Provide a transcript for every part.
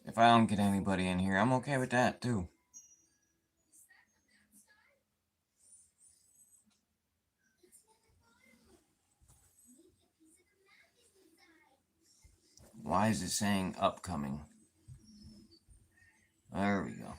If I don't get anybody in here, I'm okay with that too. Why is it saying upcoming? There we go.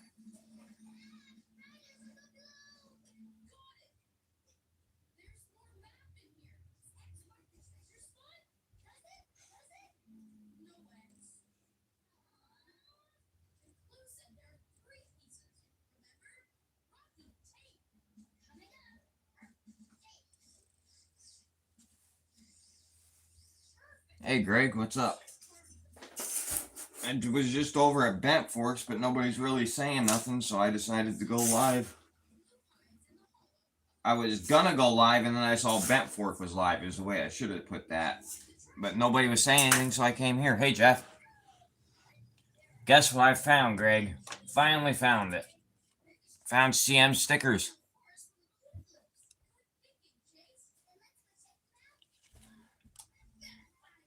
Hey Greg, what's up? I was just over at Bent Forks, but nobody's really saying nothing, so I decided to go live. I was gonna go live, and then I saw Bent Fork was live. Is the way I should have put that. But nobody was saying anything, so I came here. Hey Jeff. Guess what I found, Greg? Finally found it. Found CM stickers.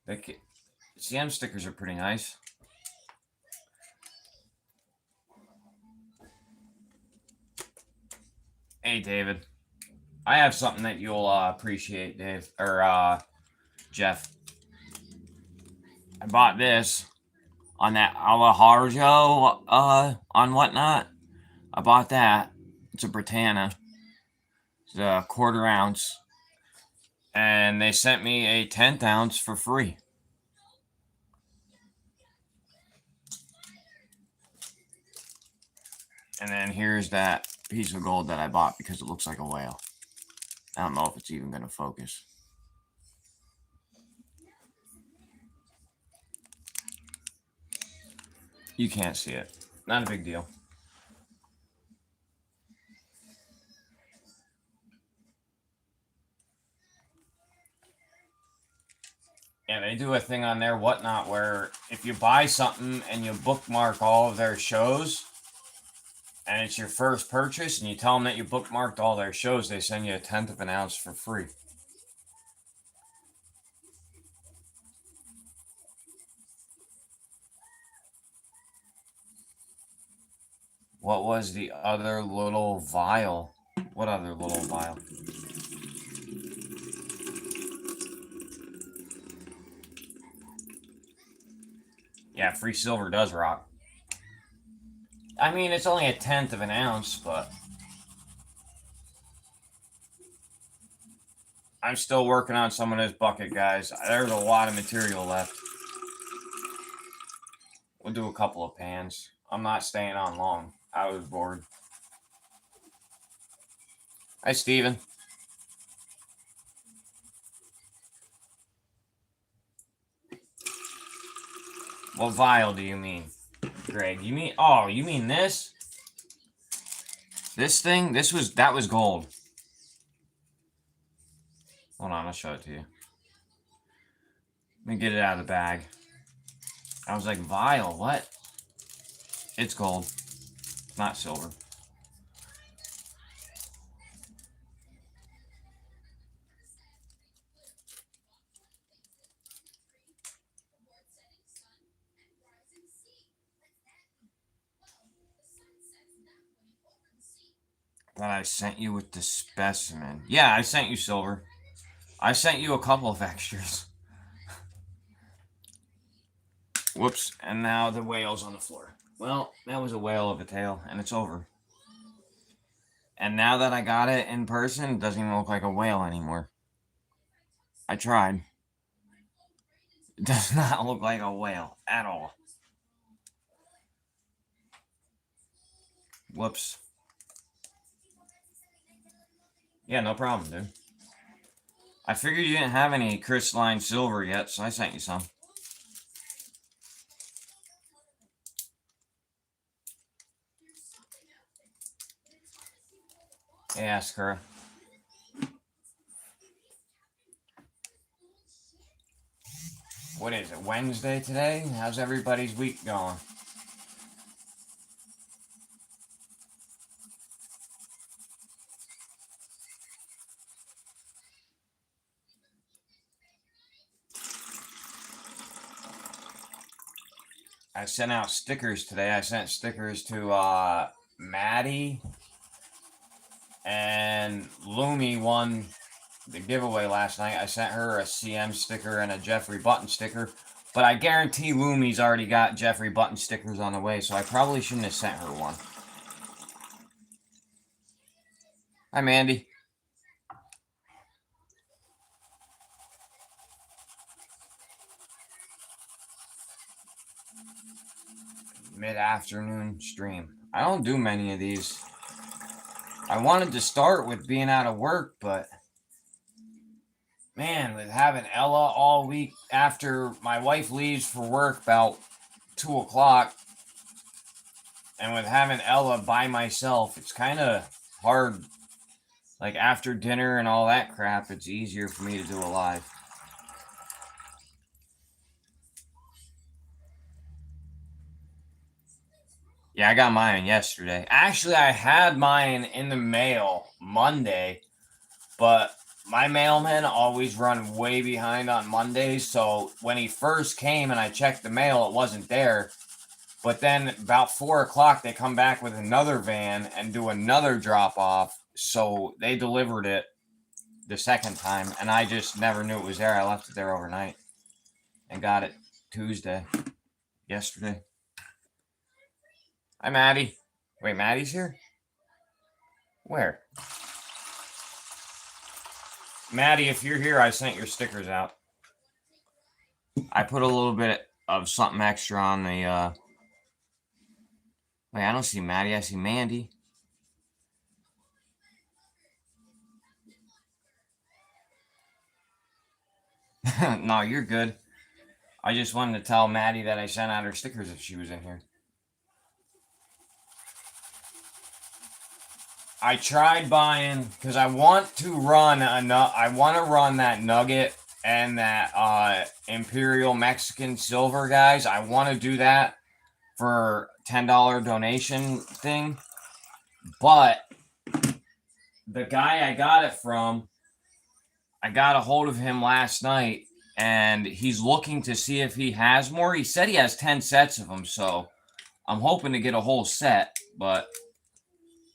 The CM stickers are pretty nice. Hey, David. I have something that you'll appreciate, Dave. Or, Jeff. I bought this on that Alaharjo, on whatnot. I bought that. It's a Britannia. It's a 1/4 ounce. And they sent me a 1/10 ounce for free. And then here's that piece of gold that I bought because it looks like a whale. I don't know if it's even going to focus. You can't see it. Not a big deal. Yeah, they do a thing on their whatnot where if you buy something and you bookmark all of their shows, and it's your first purchase, and you tell them that you bookmarked all their shows, they send you a 1/10 of an ounce for free. What was the other little vial? What other little vial? Yeah, free silver does rock. I mean, it's only a 1/10 of an ounce, but I'm still working on some of this bucket, guys. There's a lot of material left. We'll do a couple of pans. I'm not staying on long. I was bored. Hi, Steven. What vial do you mean, Greg? You mean, oh, you mean this? This thing? That was gold. Hold on, I'll show it to you. Let me get it out of the bag. I was like, vial, what? It's gold, not silver. That I sent you with the specimen. Yeah, I sent you silver. I sent you a couple of extras. Whoops, and now the whale's on the floor. Well, that was a whale of a tale, and it's over. And now that I got it in person, it doesn't even look like a whale anymore. I tried. It does not look like a whale at all. Whoops. Yeah, no problem, dude. I figured you didn't have any crystalline silver yet, so I sent you some. Yeah, Skura. What is it, Wednesday today? How's everybody's week going? I sent out stickers today. I sent stickers to Maddie, and Lumi won the giveaway last night. I sent her a CM sticker and a Jeffrey Button sticker. But I guarantee Lumi's already got Jeffrey Button stickers on the way, so I probably shouldn't have sent her one. Hi, Mandy. Mid-afternoon stream. I don't do many of these. I wanted to start with being out of work, but man, with having Ella all week after my wife leaves for work about 2 o'clock, and with having Ella by myself, it's kind of hard. Like after dinner and all that crap, it's easier for me to do a live. Yeah, I got mine yesterday. Actually, I had mine in the mail Monday, but my mailmen always run way behind on Mondays. So when he first came and I checked the mail, it wasn't there. But then about 4 o'clock, they come back with another van and do another drop off. So they delivered it the second time, and I just never knew it was there. I left it there overnight and got it Tuesday, yesterday. Hi, Maddie. Wait, Maddie's here? Where? Maddie, if you're here, I sent your stickers out. I put a little bit of something extra on the, Wait, I don't see Maddie. I see Mandy. No, you're good. I just wanted to tell Maddie that I sent out her stickers if she was in here. I tried buying, because I want to run that nugget and that Imperial Mexican Silver, guys. I want to do that for $10 donation thing. But the guy I got it from, I got a hold of him last night, and he's looking to see if he has more. He said he has 10 sets of them, so I'm hoping to get a whole set, but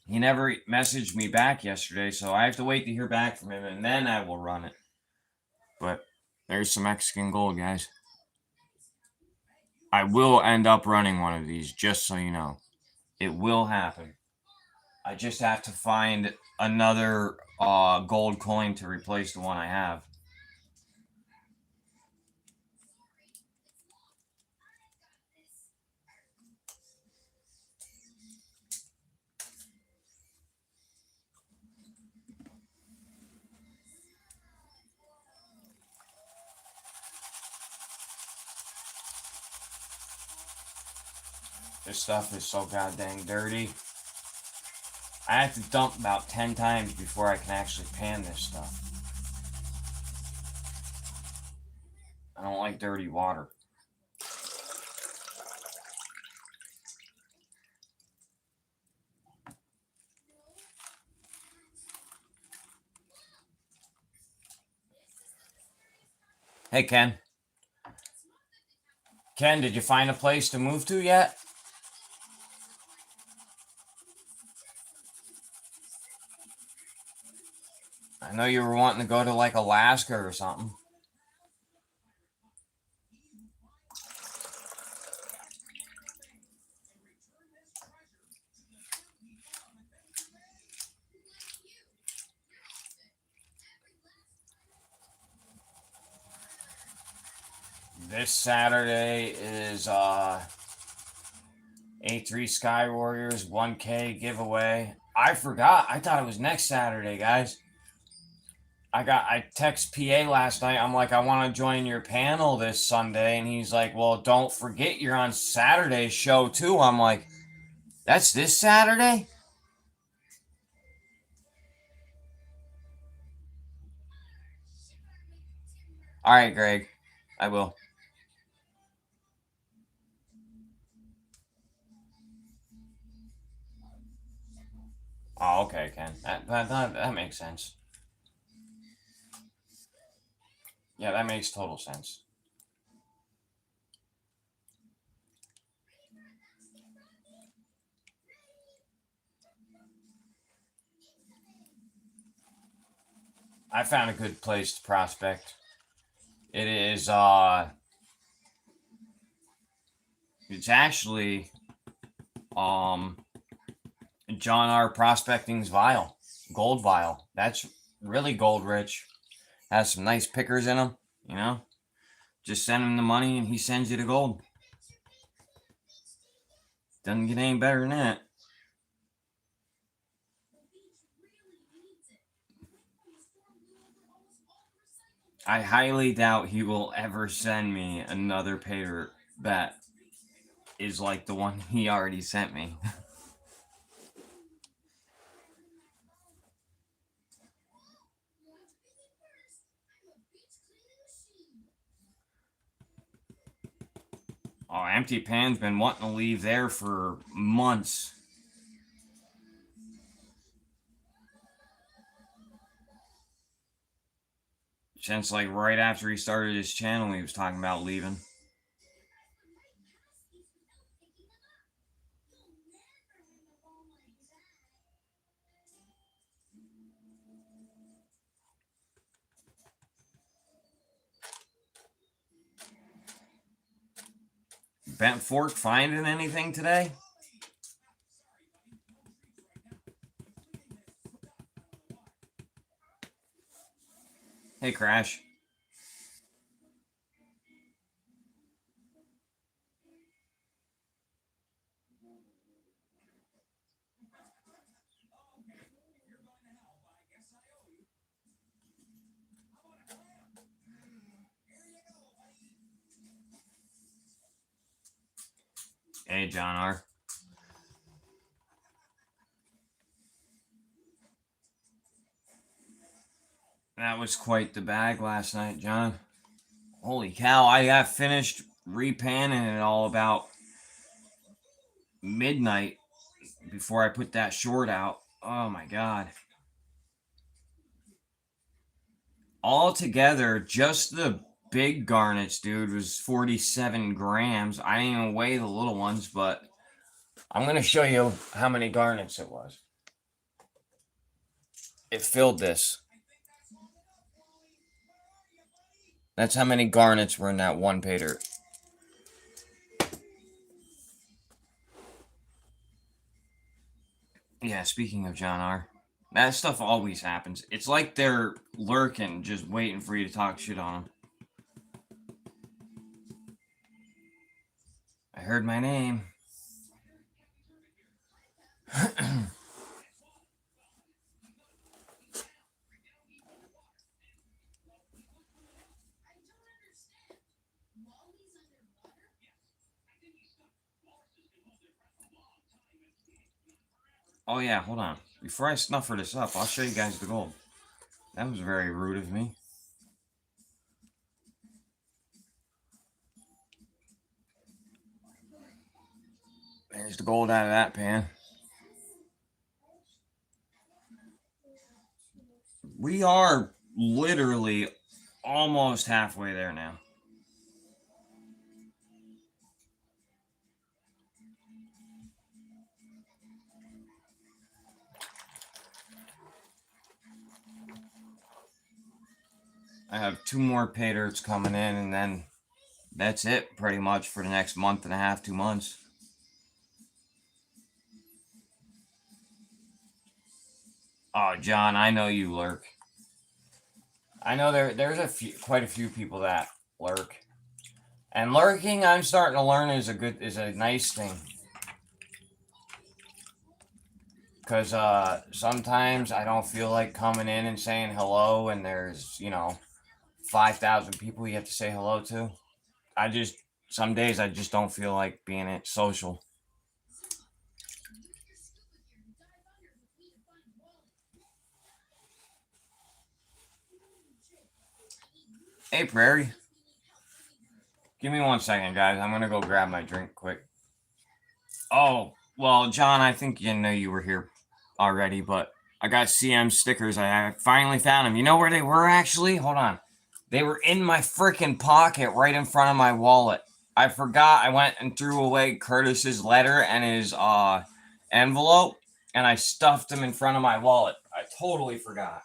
he never messaged me back yesterday, so I have to wait to hear back from him, and then I will run it. But there's some Mexican gold, guys. I will end up running one of these, just so you know. It will happen. I just have to find another gold coin to replace the one I have. This stuff is so goddamn dirty. I have to dump about 10 times before I can actually pan this stuff. I don't like dirty water. Hey, Ken. Ken, did you find a place to move to yet? I know you were wanting to go to like Alaska or something. This Saturday is A3 Sky Warriors 1K giveaway. I forgot. I thought it was next Saturday, guys. I text PA last night. I'm like, I want to join your panel this Sunday, and he's like, well, don't forget you're on Saturday's show too. I'm like, that's this Saturday? All right, Greg. I will. Oh, okay, Ken. That makes sense. Yeah, that makes total sense. I found a good place to prospect. It is it's actually John R. Prospecting's vial, gold vial. That's really gold rich. Has some nice pickers in them, you know. Just send him the money and he sends you the gold. Doesn't get any better than that. I highly doubt he will ever send me another pay dirt that is like the one he already sent me. Oh, Empty Pan's been wanting to leave there for months. Since like right after he started his channel, he was talking about leaving. Bent Fork finding anything today? Hey, Crash. Hey, John R. That was quite the bag last night, John. Holy cow, I got finished repanning it all about midnight before I put that short out. Oh my god. All together, just the big garnets, dude, was 47 grams. I didn't even weigh the little ones, but I'm going to show you how many garnets it was. It filled this. That's how many garnets were in that one pay dirt. Yeah, speaking of John R., that stuff always happens. It's like they're lurking, just waiting for you to talk shit on them. I heard my name. Oh yeah, hold on. Before I snuffer this up, I'll show you guys the gold. That was very rude of me. There's the gold out of that pan. We are literally almost halfway there now. I have 2 more pay dirts coming in, and then that's it pretty much for the next month and a half, 2 months. Oh, John, I know you lurk. I know there's quite a few people that lurk. And lurking, I'm starting to learn is a nice thing. Because sometimes I don't feel like coming in and saying hello, and there's, 5,000 people you have to say hello to. Some days I just don't feel like being social. Hey, Prairie. Give me 1 second, guys. I'm going to go grab my drink quick. Oh, well, John, I think you know you were here already, but I got CM stickers. I finally found them. You know where they were, actually? Hold on. They were in my freaking pocket right in front of my wallet. I forgot. I went and threw away Curtis's letter and his envelope, and I stuffed them in front of my wallet. I totally forgot.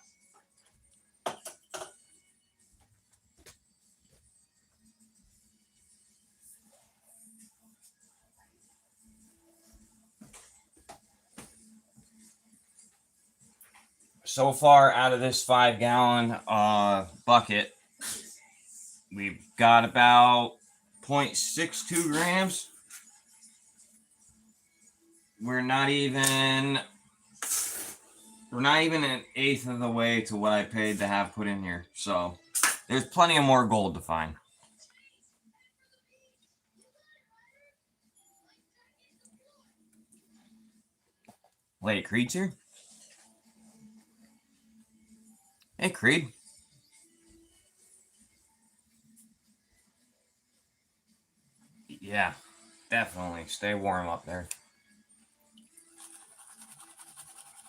So far out of this 5-gallon bucket, we've got about 0.62 grams. We're not even an eighth of the way to what I paid to have put in here. So there's plenty of more gold to find. Wait, Creed's here? Hey, Creed. Yeah, definitely. Stay warm up there.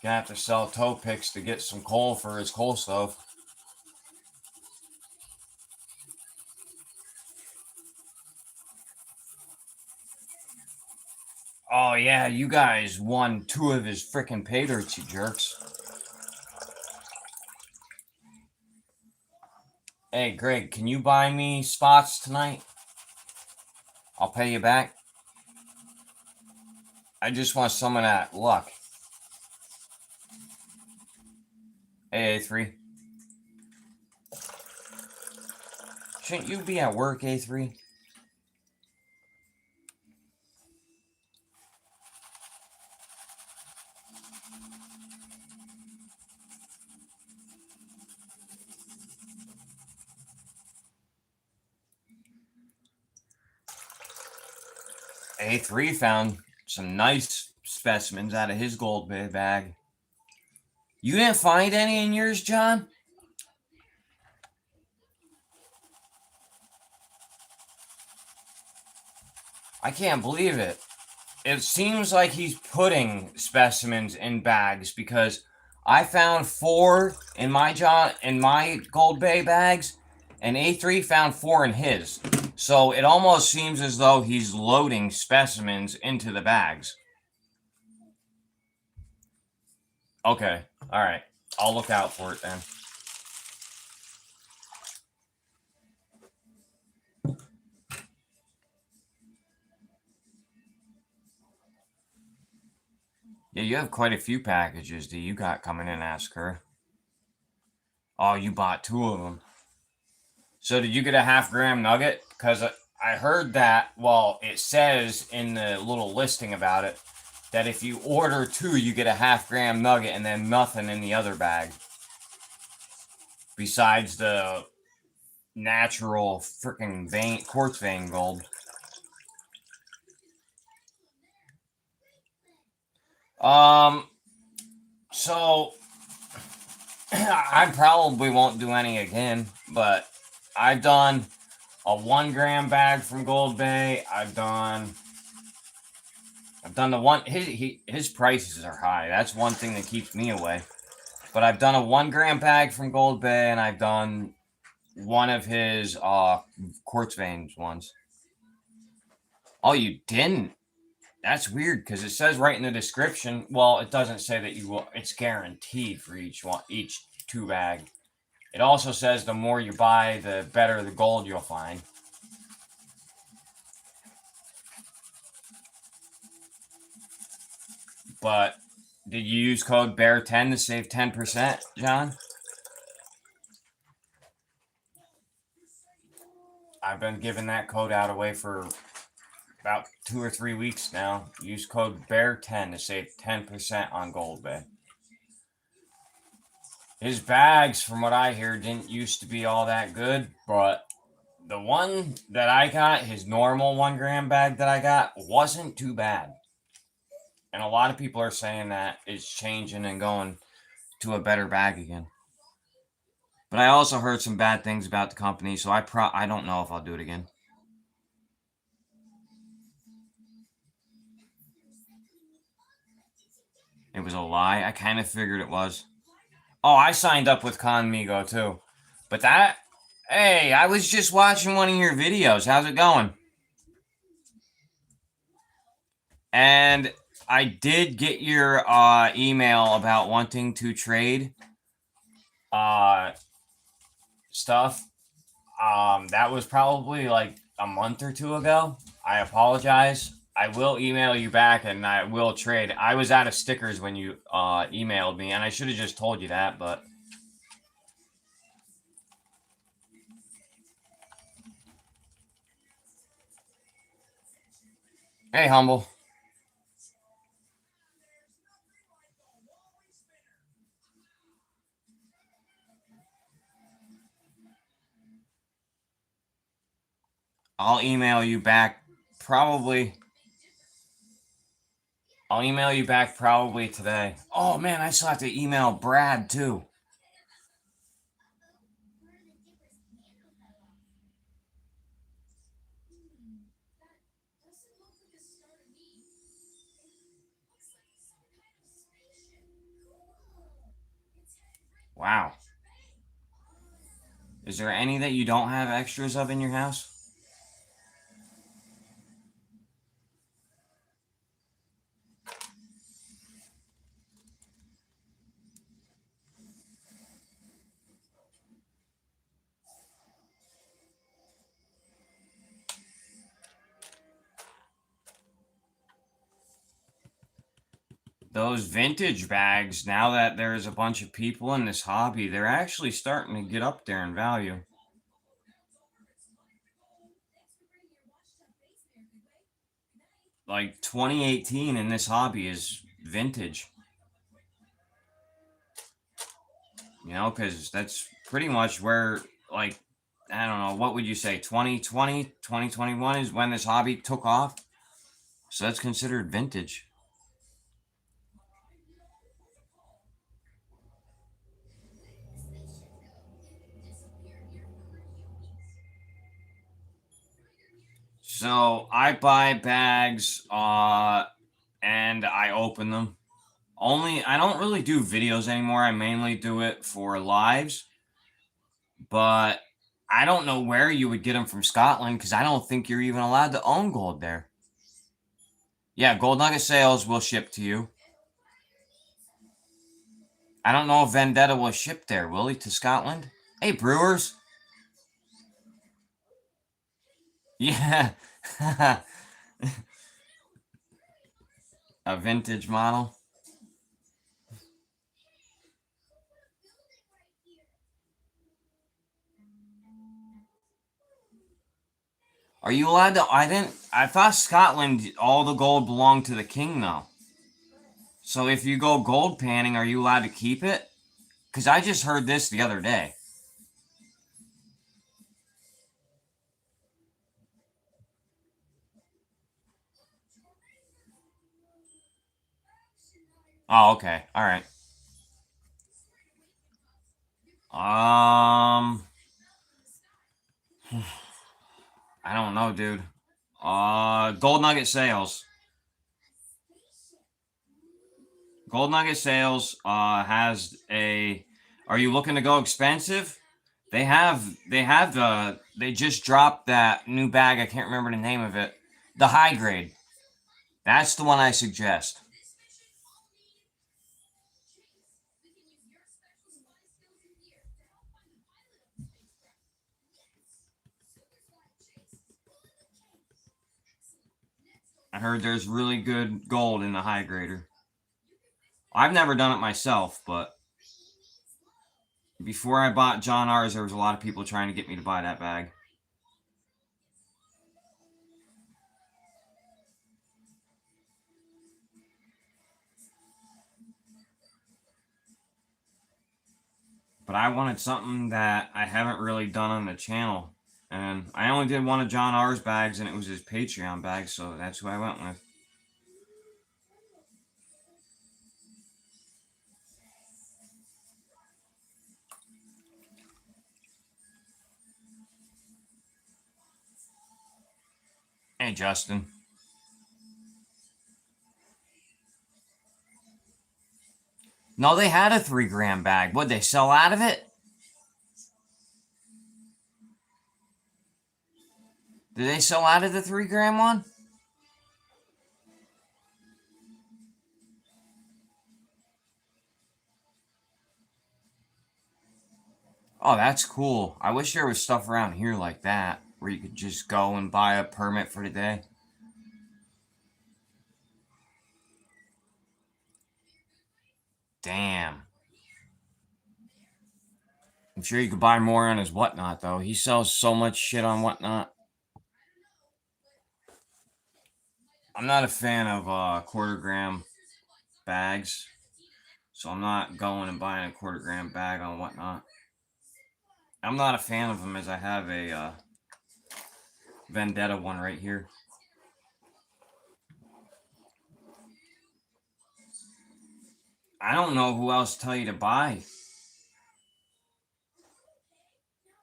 Gonna have to sell toe picks to get some coal for his coal stove. Oh, yeah, you guys won 2 of his frickin' pay dirts, you jerks. Hey, Greg, can you buy me spots tonight? I'll pay you back. I just want some of that luck. Hey, A3. Shouldn't you be at work, A3? A3 found some nice specimens out of his gold bag. You didn't find any in yours, John? I can't believe it. It seems like he's putting specimens in bags because I found 4 in my gold bay bags, and A3 found 4 in his. So it almost seems as though he's loading specimens into the bags. Okay, all right. I'll look out for it then. Yeah, you have quite a few packages that you got coming in, Ask Her. Oh, you bought 2 of them. So did you get a half-gram nugget? Because I heard that, well, it says in the little listing about it, that if you order 2, you get a half-gram nugget and then nothing in the other bag. Besides the natural freaking quartz vein gold. So I probably won't do any again, but I've done a 1-gram bag from Gold Bay. I've done the one. His prices are high. That's one thing that keeps me away. But I've done a 1-gram bag from Gold Bay, and I've done one of his quartz veins ones. Oh, you didn't? That's weird because it says right in the description. Well, it doesn't say that you will. It's guaranteed for each 2 bag. It also says the more you buy, the better the gold you'll find. But did you use code BEAR10 to save 10%, John? I've been giving that code out away for about 2 or 3 weeks now. Use code BEAR10 to save 10% on Gold Bay. His bags, from what I hear, didn't used to be all that good, but the one that I got, his normal 1-gram bag that I got, wasn't too bad. And a lot of people are saying that it's changing and going to a better bag again. But I also heard some bad things about the company, so I don't know if I'll do it again. It was a lie. I kind of figured it was. Oh, I signed up with Conmigo too. But that, hey, I was just watching one of your videos. How's it going? And I did get your email about wanting to trade. stuff. That was probably like a month or two ago. I apologize. I will email you back and I will trade. I was out of stickers when you emailed me, and I should have just told you that, but hey, Humble. I'll email you back probably. I'll email you back probably today. Oh man, I still have to email Brad too. Wow. Is there any that you don't have extras of in your house? Those vintage bags, now that there's a bunch of people in this hobby, they're actually starting to get up there in value. Like 2018 in this hobby is vintage. You know, because that's pretty much where, like, I don't know, what would you say, 2020, 2021 is when this hobby took off? So that's considered vintage. So I buy bags and I open them. I don't really do videos anymore. I mainly do it for lives. But I don't know where you would get them from Scotland, because I don't think you're even allowed to own gold there. Yeah, Gold Nugget Sales will ship to you. I don't know if Vendetta will ship there, will he, to Scotland? Hey, Brewers. Yeah. A vintage model. Are you allowed to? I thought Scotland, all the gold belonged to the king, though. So if you go gold panning, are you allowed to keep it? Because I just heard this the other day. Oh, okay. All right. I don't know, dude. Gold Nugget Sales. Gold Nugget Sales has a. Are you looking to go expensive? They just dropped that new bag. I can't remember the name of it. The high grade. That's the one I suggest. I heard there's really good gold in the high grader. I've never done it myself, but before I bought John R's, there was a lot of people trying to get me to buy that bag. But I wanted something that I haven't really done on the channel. And I only did one of John R's bags, and it was his Patreon bag, so that's who I went with. Hey, Justin. No, they had a 3-gram bag. What'd they sell out of it? Did they sell out of the 3-gram one? Oh, that's cool. I wish there was stuff around here like that, where you could just go and buy a permit for the day. Damn. I'm sure you could buy more on his Whatnot, though. He sells so much shit on Whatnot. I'm not a fan of quarter gram bags, so I'm not going and buying a quarter gram bag on Whatnot. I'm not a fan of them, as I have a Vendetta one right here. I don't know who else to tell you to buy.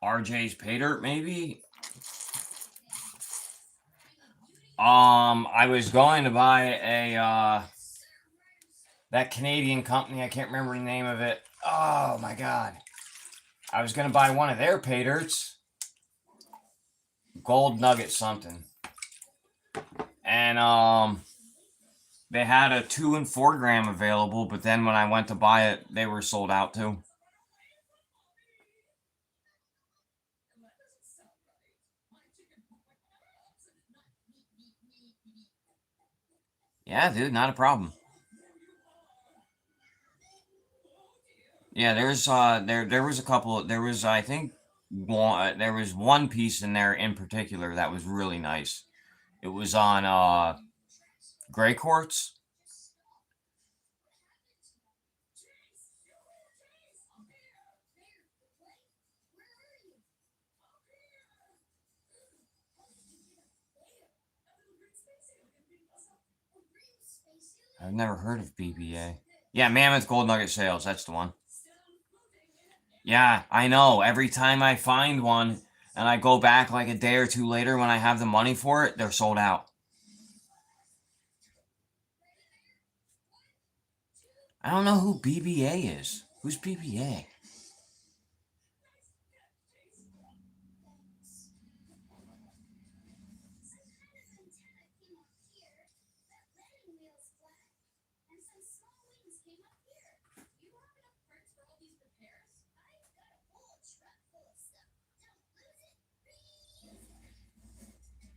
RJ's Pay Dirt, maybe? I was going to buy a that Canadian company. I can't remember the name of it. Oh my god! I was gonna buy one of their pay dirts, Gold Nugget something, and they had a 2 and 4 gram available. But then when I went to buy it, they were sold out too. Yeah, dude, not a problem. Yeah, there was a couple. There was, I think, there was one piece in there in particular that was really nice. It was on gray quartz. I've never heard of BBA. Yeah, Mammoth Gold Nugget Sales. That's the one. Yeah, I know. Every time I find one and I go back like a day or two later when I have the money for it, they're sold out. I don't know who BBA is. Who's BBA?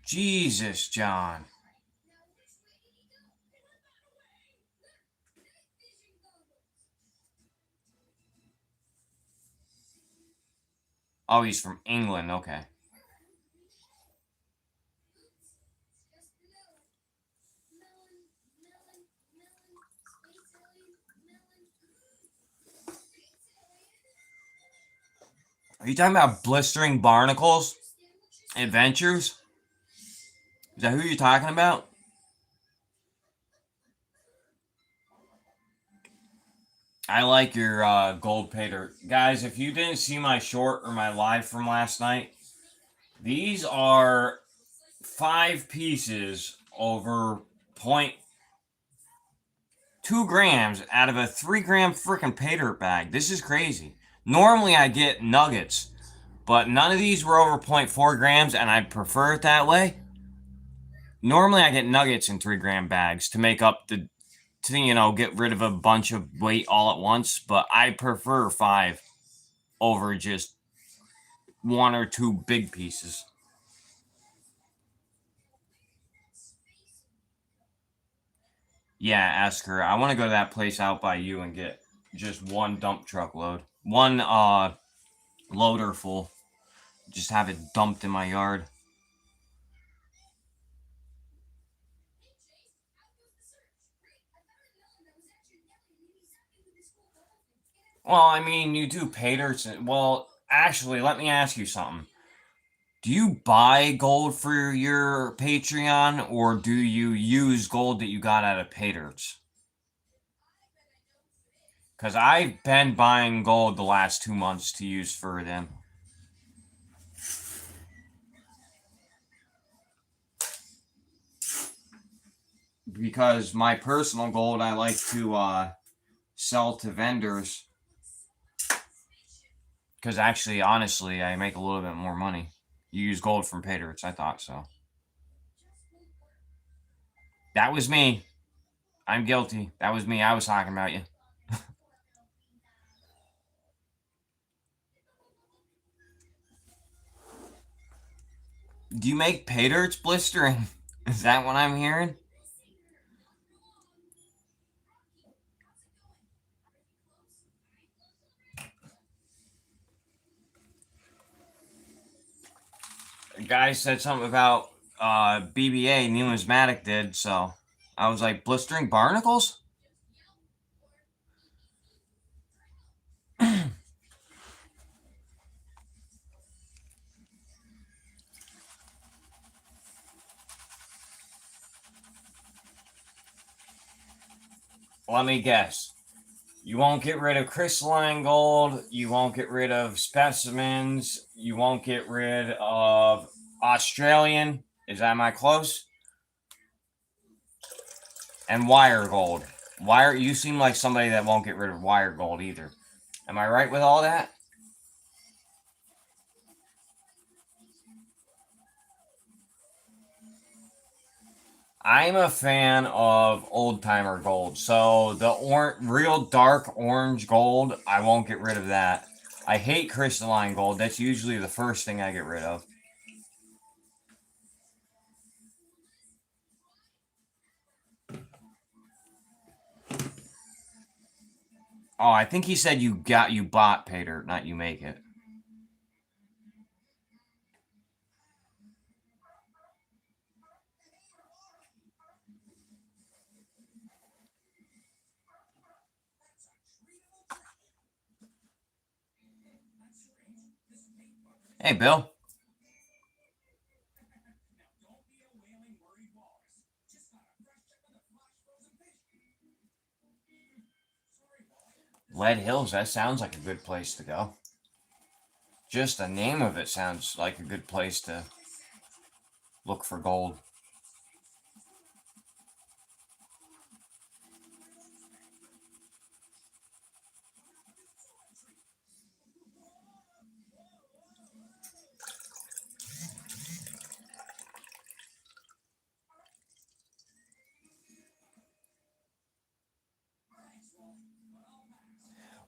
Jesus, John. Oh, he's from England. Okay. Are you talking about Blistering Barnacles Adventures? Is that who you're talking about? I like your gold pater. Guys, if you didn't see my short or my live from last night, these are 5 pieces over 0.2 grams out of a 3 gram freaking pay dirt bag. This is crazy. Normally I get nuggets, but none of these were over 0.4 grams, and I prefer it that way. Normally I get nuggets in 3 gram bags to make up to get rid of a bunch of weight all at once, but I prefer 5 over just 1 or 2 big pieces. Yeah, ask her. I want to go to that place out by you and get just one dump truck load. One loader full. Just have it dumped in my yard. Well, I mean, you do pay dirt. Well, actually, let me ask you something. Do you buy gold for your Patreon, or do you use gold that you got out of pay dirts? Because I've been buying gold the last 2 months to use for them. Because my personal gold, I like to sell to vendors. Because actually, honestly, I make a little bit more money. You use gold from pay dirts. I thought so. That was me. I'm guilty. That was me. I was talking about you. Do you make pay dirts blistering? Is that what I'm hearing? A guy said something about BBA numismatic did, so I was like, blistering barnacles? Let me guess. You won't get rid of crystalline gold. You won't get rid of specimens. You won't get rid of Australian. Is that my close? And wire gold. Wire. You seem like somebody that won't get rid of wire gold either. Am I right with all that? I'm a fan of old timer gold. So the real dark orange gold, I won't get rid of that. I hate crystalline gold. That's usually the first thing I get rid of. Oh, I think he said you bought pay dirt, not you make it. Hey, Bill. Lead Hills, that sounds like a good place to go. Just the name of it sounds like a good place to look for gold.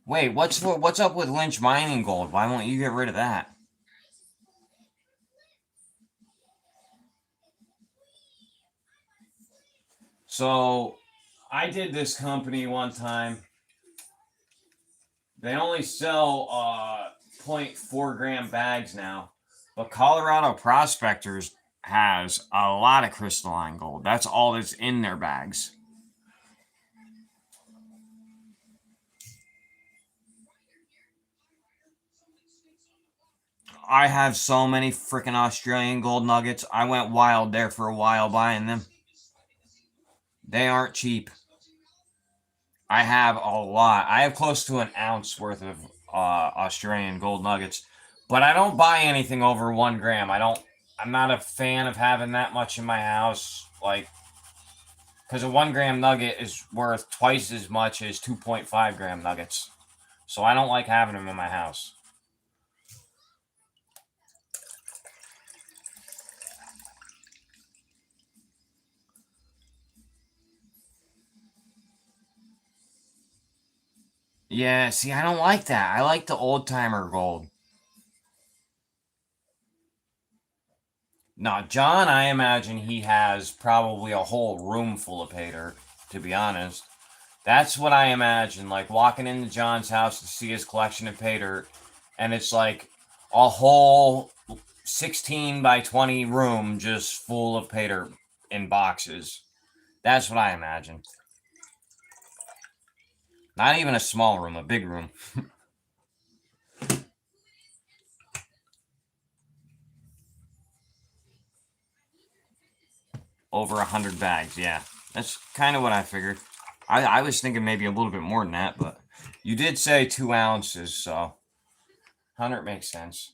Wait, what's up with Lynch mining gold? Why won't you get rid of that? So, I did this company one time. They only sell 0.4 gram bags now, but Colorado Prospectors has a lot of crystalline gold. That's all that's in their bags. I have so many freaking Australian gold nuggets. I went wild there for a while buying them. They aren't cheap. I have a lot. I have close to an ounce worth of Australian gold nuggets, but I don't buy anything over 1 gram. I'm not a fan of having that much in my house. Like, because a 1 gram nugget is worth twice as much as 2.5 gram nuggets. So I don't like having them in my house. Yeah, see, I don't like that. I like the old timer gold. Now, John, I imagine he has probably a whole room full of pay dirt, to be honest. That's what I imagine, like walking into John's house to see his collection of pay dirt, and it's like a whole 16 by 20 room just full of pay dirt in boxes. That's what I imagine. Not even a small room, a big room. Over 100 bags, yeah. That's kind of what I figured. I was thinking maybe a little bit more than that, but you did say 2 ounces, so 100 makes sense.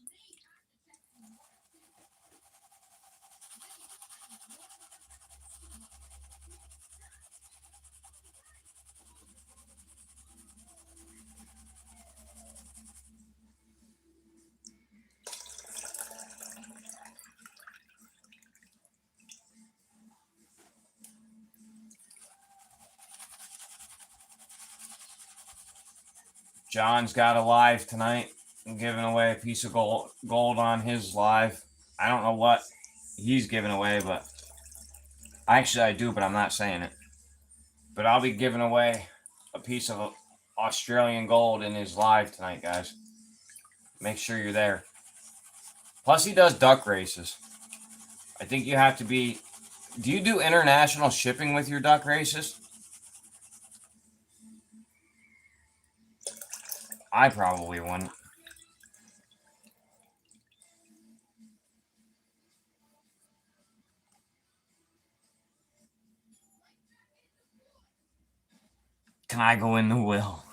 John's got a live tonight. I'm giving away a piece of gold on his live. I don't know what he's giving away, but actually I do, but I'm not saying it. But I'll be giving away a piece of Australian gold in his live tonight, guys. Make sure you're there. Plus, he does duck races. I think you have to be... Do you do international shipping with your duck races? I probably wouldn't. Can I go in the will?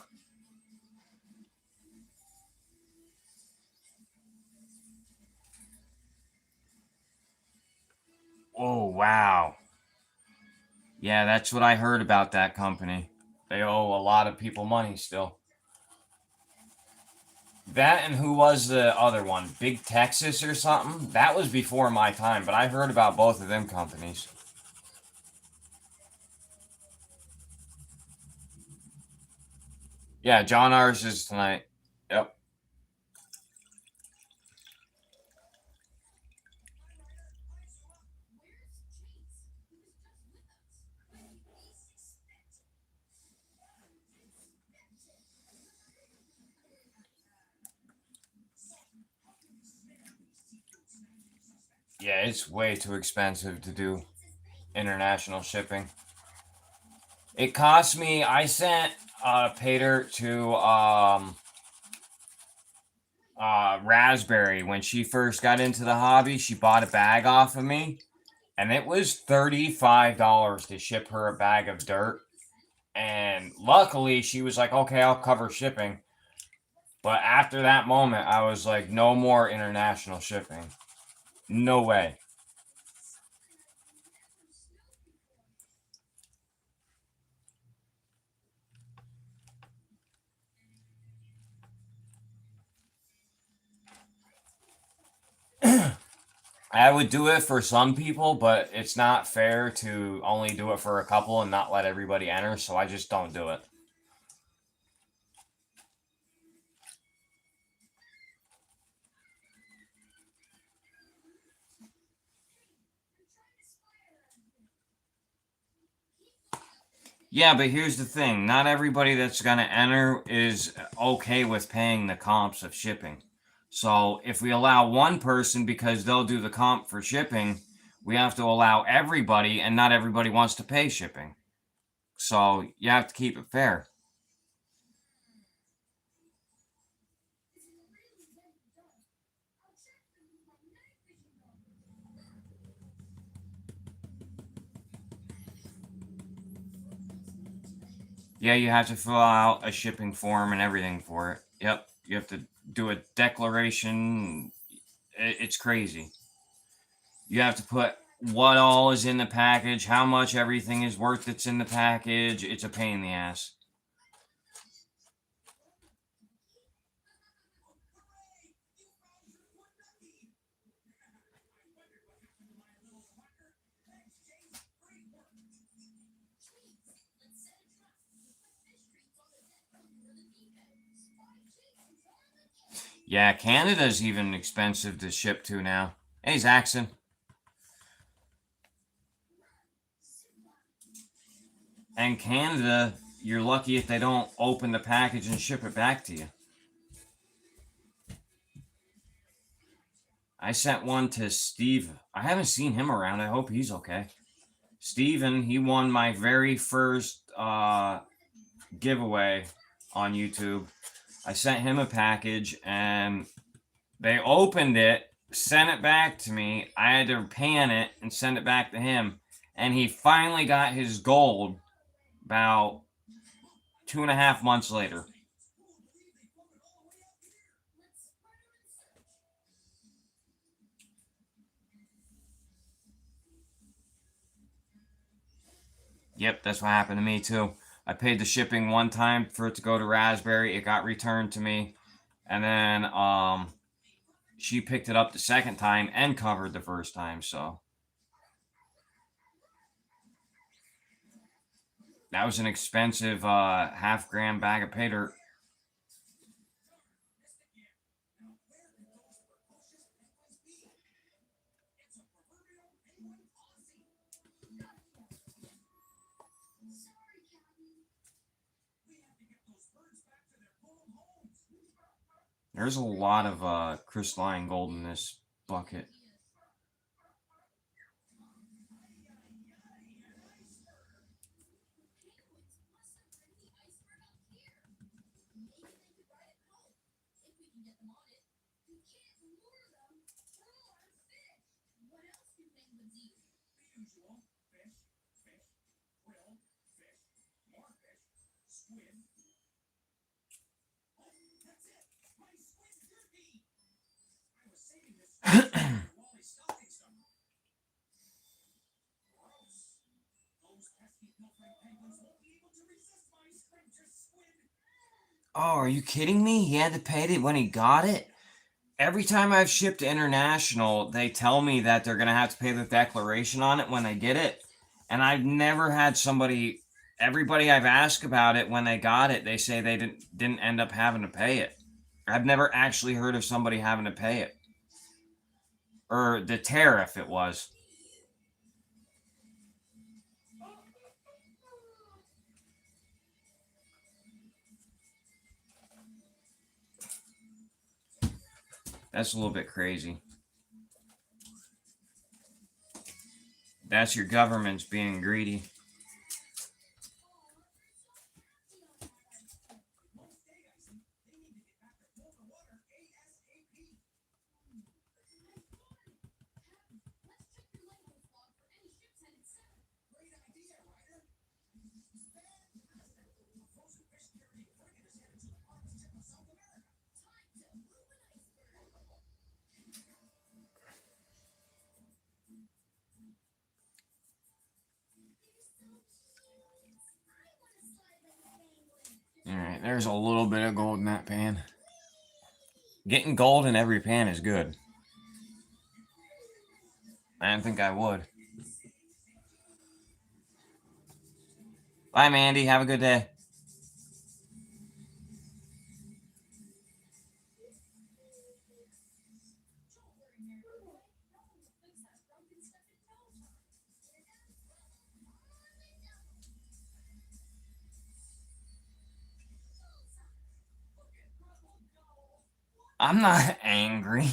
Oh, wow. Yeah, that's what I heard about that company. They owe a lot of people money still. That and who was the other one? Big Texas or something? That was before my time, but I heard about both of them companies. Yeah, John R's is tonight. Yep. Yeah, it's way too expensive to do international shipping. It cost me, I sent Pater to Raspberry when she first got into the hobby. She bought a bag off of me, and it was $35 to ship her a bag of dirt. And luckily, she was like, okay, I'll cover shipping. But after that moment, I was like, no more international shipping. No way. I would do it for some people, but it's not fair to only do it for a couple and not let everybody enter, so I just don't do it. Yeah, but here's the thing. Not everybody that's going to enter is okay with paying the comps of shipping. So if we allow one person because they'll do the comp for shipping, we have to allow everybody, and not everybody wants to pay shipping. So you have to keep it fair. Yeah, you have to fill out a shipping form and everything for it. Yep, you have to do a declaration. It's crazy. You have to put what all is in the package, how much everything is worth that's in the package. It's a pain in the ass. Yeah, Canada's even expensive to ship to now. Hey, Zaxon. And Canada, you're lucky if they don't open the package and ship it back to you. I sent one to Steve. I haven't seen him around. I hope he's okay. Steven, he won my very first giveaway on YouTube. I sent him a package and they opened it, sent it back to me. I had to pan it and send it back to him. And he finally got his gold about 2.5 months later. Yep, that's what happened to me too. I paid the shipping one time for it to go to Raspberry. It got returned to me. And then she picked it up the second time and covered the first time. So that was an expensive half-gram bag of pay dirt. There's a lot of crystalline gold in this bucket. Oh, are you kidding me? He had to pay it when he got it? Every time I've shipped international, they tell me that they're going to have to pay the declaration on it when they get it. And I've never had somebody, everybody I've asked about it when they got it, they say they didn't end up having to pay it. I've never actually heard of somebody having to pay it. Or the tariff it was. That's a little bit crazy. That's your government's being greedy. Alright, there's a little bit of gold in that pan. Getting gold in every pan is good. I didn't think I would. Bye, Mandy. Have a good day. I'm not angry.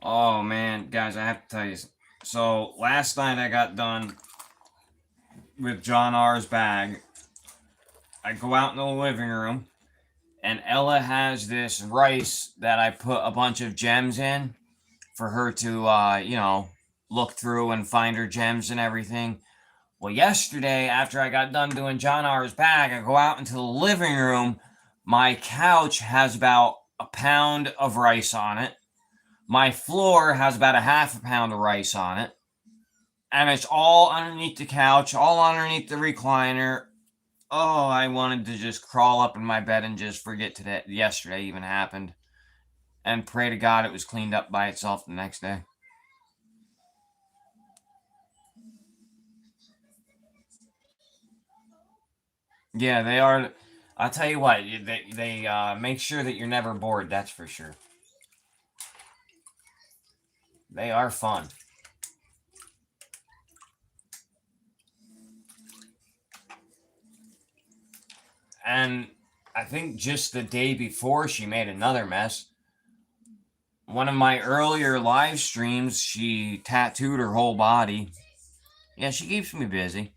Oh, man. Guys, I have to tell you. So, last night I got done with John R's bag. I go out in the living room, and Ella has this rice that I put a bunch of gems in for her to, look through and find her gems and everything. Well, yesterday, after I got done doing John R's bag, I go out into the living room. My couch has about a pound of rice on it. My floor has about a half a pound of rice on it. And it's all underneath the couch, all underneath the recliner. Oh, I wanted to just crawl up in my bed and just forget today, yesterday even happened. And pray to God it was cleaned up by itself the next day. Yeah, they are. I'll tell you what, they make sure that you're never bored, that's for sure. They are fun. And I think just the day before she made another mess. One of my earlier live streams, she tattooed her whole body. Yeah, she keeps me busy.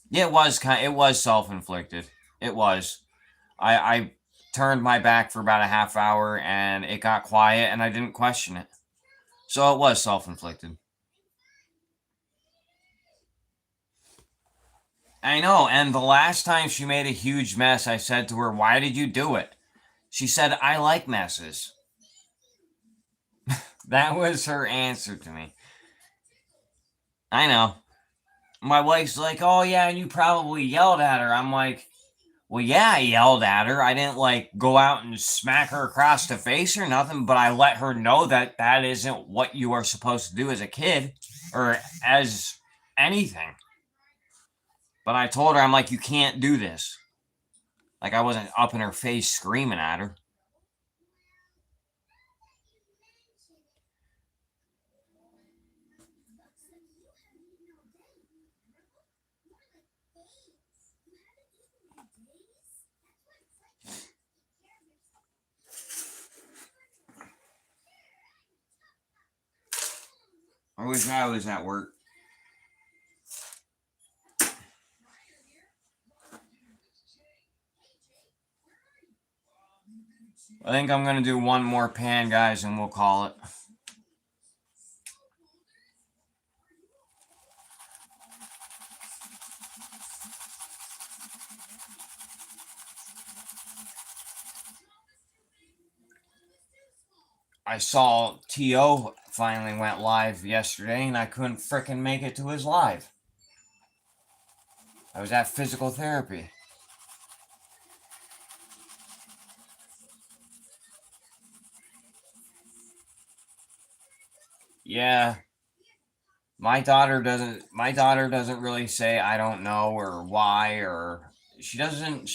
Yeah, it was self-inflicted. It was. I turned my back for about a half hour and it got quiet and I didn't question it. So it was self-inflicted. I know, and the last time she made a huge mess, I said to her, "Why did you do it?" She said, "I like messes." That was her answer to me. I know. My wife's like, "Oh yeah, and you probably yelled at her." I'm like, "Well, yeah, I yelled at her. I didn't like go out and smack her across the face or nothing, but I let her know that that isn't what you are supposed to do as a kid or as anything." But I told her, I'm like, you can't do this. Like, I wasn't up in her face screaming at her. I wish I was at work. I think I'm going to do one more pan, guys, and we'll call it. I saw T.O. finally went live yesterday, and I couldn't frickin' make it to his live. I was at physical therapy. Yeah. My daughter doesn't really say I don't know or why, or she doesn't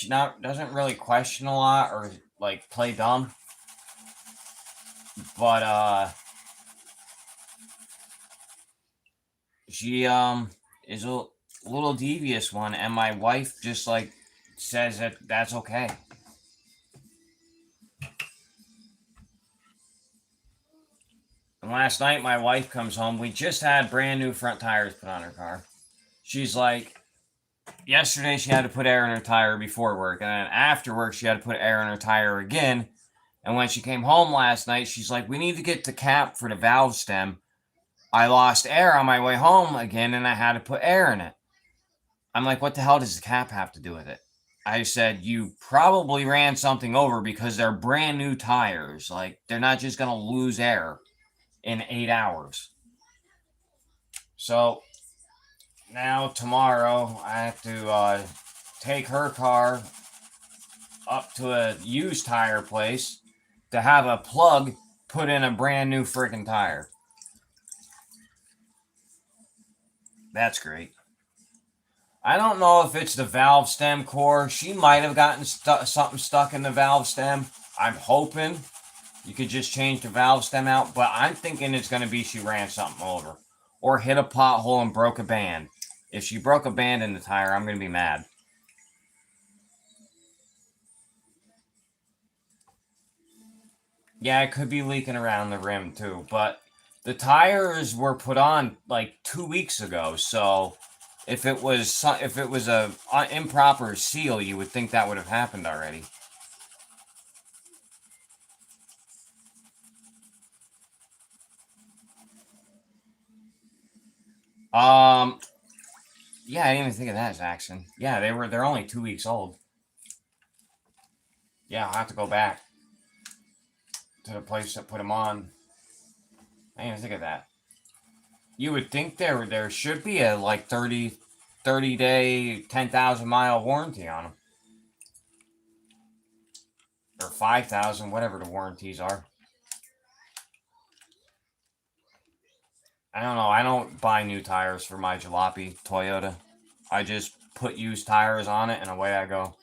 really question a lot or like play dumb. But she is a little devious one, and my wife just like says that that's okay. And last night my wife comes home. We just had brand new front tires put on her car. She's like, yesterday she had to put air in her tire before work, and then after work she had to put air in her tire again. And when she came home last night, she's like, we need to get the cap for the valve stem. I lost air on my way home again, and I had to put air in it. I'm like, what the hell does the cap have to do with it? I said, you probably ran something over because they're brand new tires. Like, they're not just going to lose air in 8 hours. So now tomorrow I have to take her car up to a used tire place to have a plug put in a brand new freaking tire. That's great. I don't know if it's the valve stem core. She might have gotten something stuck in the valve stem. I'm hoping you could just change the valve stem out, but I'm thinking it's going to be she ran something over or hit a pothole and broke a band. If she broke a band in the tire, I'm going to be mad. Yeah, it could be leaking around the rim too, but the tires were put on like 2 weeks ago, so if it was a improper seal, you would think that would have happened already. Yeah, I didn't even think of that, Jackson. Yeah, they're only 2 weeks old. Yeah, I'll have to go back to the place that put them on. I didn't even think of that. You would think there should be a like 30 day 10,000 mile warranty on them, or 5,000, whatever the warranties are. I don't know. I don't buy new tires for my jalopy Toyota. I just put used tires on it and away I go.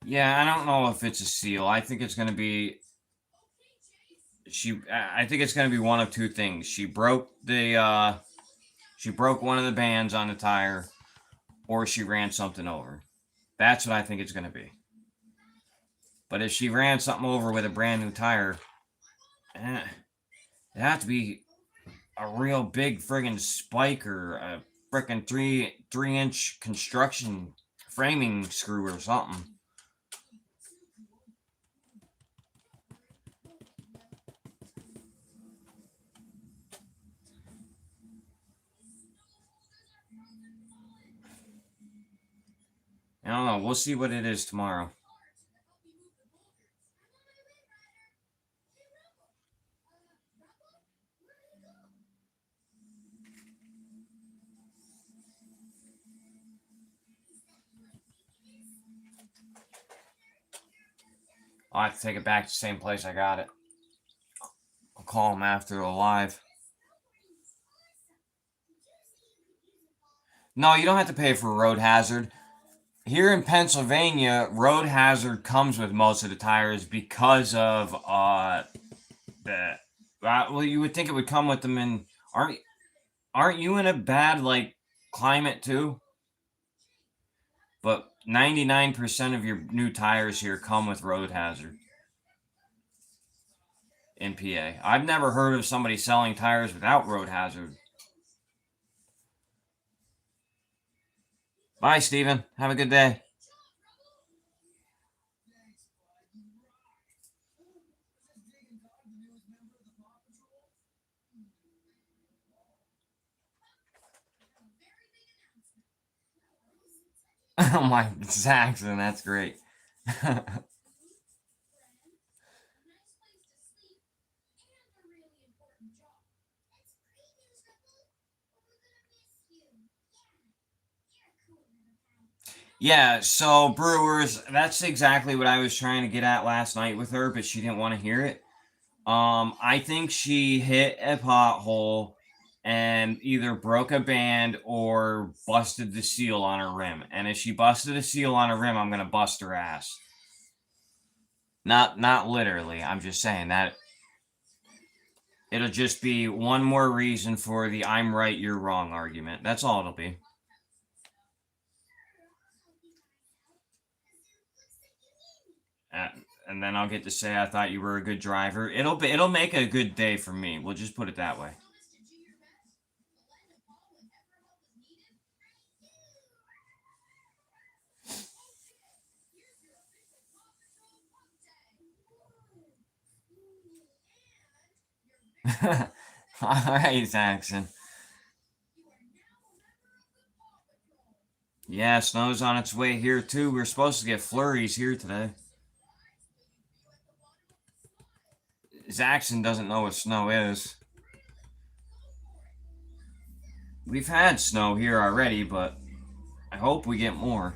Yeah, I don't know if it's a seal. I think it's going to be I think it's going to be one of two things. She broke one of the bands on the tire, or she ran something over. That's what I think it's going to be. But if she ran something over with a brand new tire, it have to be a real big friggin' spike or a frickin' 3-inch construction framing screw or something. I don't know. We'll see what it is tomorrow. I'll have to take it back to the same place I got it. I'll call them after the live. No, you don't have to pay for road hazard. Here in Pennsylvania, road hazard comes with most of the tires because of the. Well, you would think it would come with them in. Aren't you in a bad like climate too? But 99% of your new tires here come with road hazard in PA. I've never heard of somebody selling tires without road hazard. Bye, Steven. Have a good day. Oh my, Saxon, that's great. Yeah, so Brewers, that's exactly what I was trying to get at last night with her, but she didn't want to hear it. I think she hit a pothole and either broke a band or busted the seal on her rim. And if she busted a seal on her rim, I'm gonna bust her ass. Not literally. I'm just saying that it'll just be one more reason for the "I'm right, you're wrong" argument. That's all it'll be. And then I'll get to say I thought you were a good driver. It'll make a good day for me. We'll just put it that way. All right, Saxon. Yeah, snow's on its way here too. We're supposed to get flurries here today. Saxon doesn't know what snow is. We've had snow here already, but I hope we get more.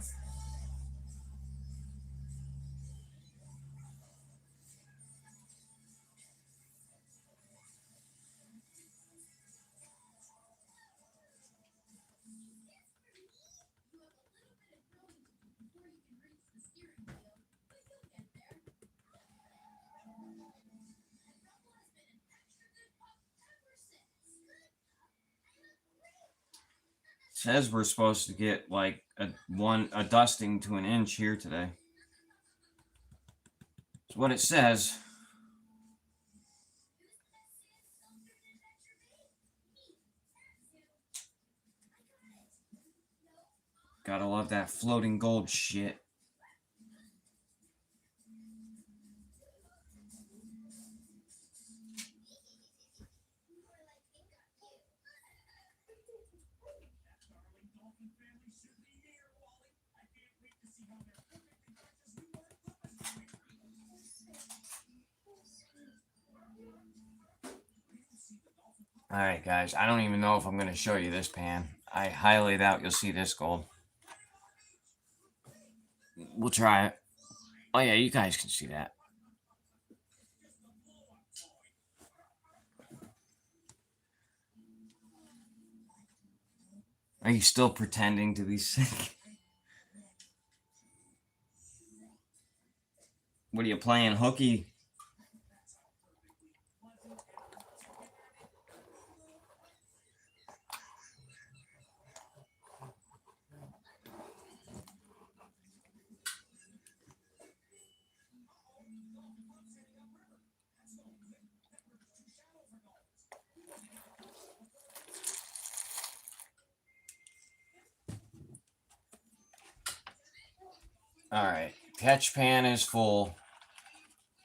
Says we're supposed to get like a dusting to an inch here today. That's what it says. Gotta love that floating gold shit. Alright, guys. I don't even know if I'm going to show you this pan. I highly doubt you'll see this gold. We'll try it. Oh, yeah, you guys can see that. Are you still pretending to be sick? What are you playing, hooky? Alright, catch pan is full.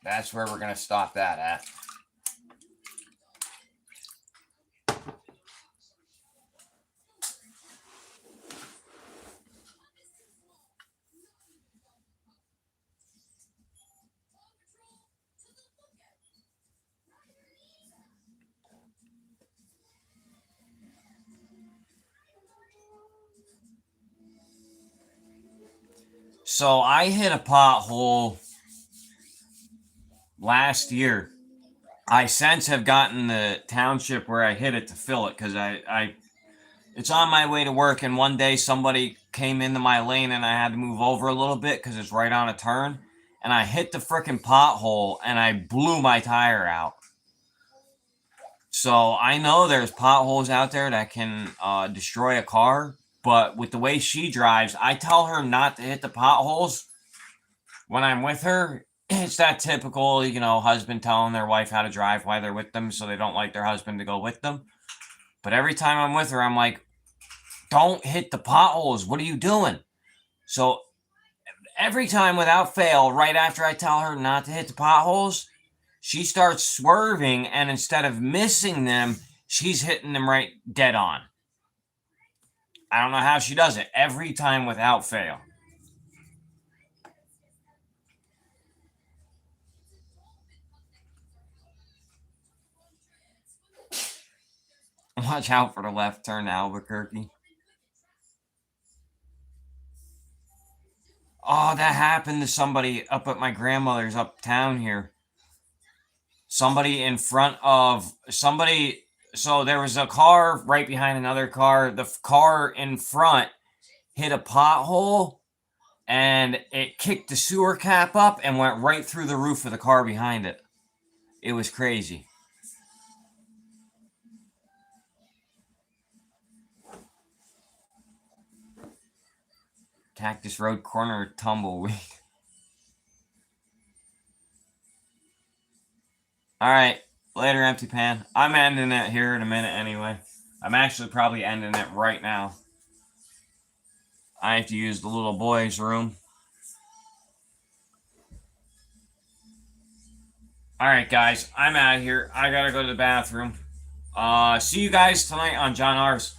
That's where we're going to stop that at. So I hit a pothole last year. I since have gotten the township where I hit it to fill it because it's on my way to work, and one day somebody came into my lane and I had to move over a little bit because it's right on a turn, and I hit the freaking pothole and I blew my tire out. So I know there's potholes out there that can destroy a car, but with the way she drives, I tell her not to hit the potholes when I'm with her. It's that typical, husband telling their wife how to drive while they're with them so they don't like their husband to go with them. But every time I'm with her, I'm like, don't hit the potholes. What are you doing? So every time without fail, right after I tell her not to hit the potholes, she starts swerving, and instead of missing them, she's hitting them right dead on. I don't know how she does it. Every time without fail. Watch out for the left turn to Albuquerque. Oh, that happened to somebody up at my grandmother's uptown here. Somebody in front of somebody. So there was a car right behind another car. The car in front hit a pothole and it kicked the sewer cap up and went right through the roof of the car behind it. It was crazy. Cactus Road corner tumbleweed. All right, later, Empty Pan. I'm ending it here in a minute anyway. I'm actually probably ending it right now. I have to use the little boy's room. All right, guys, I'm out of here. I gotta go to the bathroom. See you guys tonight on John R's.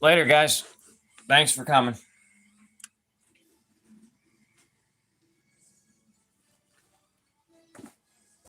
Later, guys. Thanks for coming.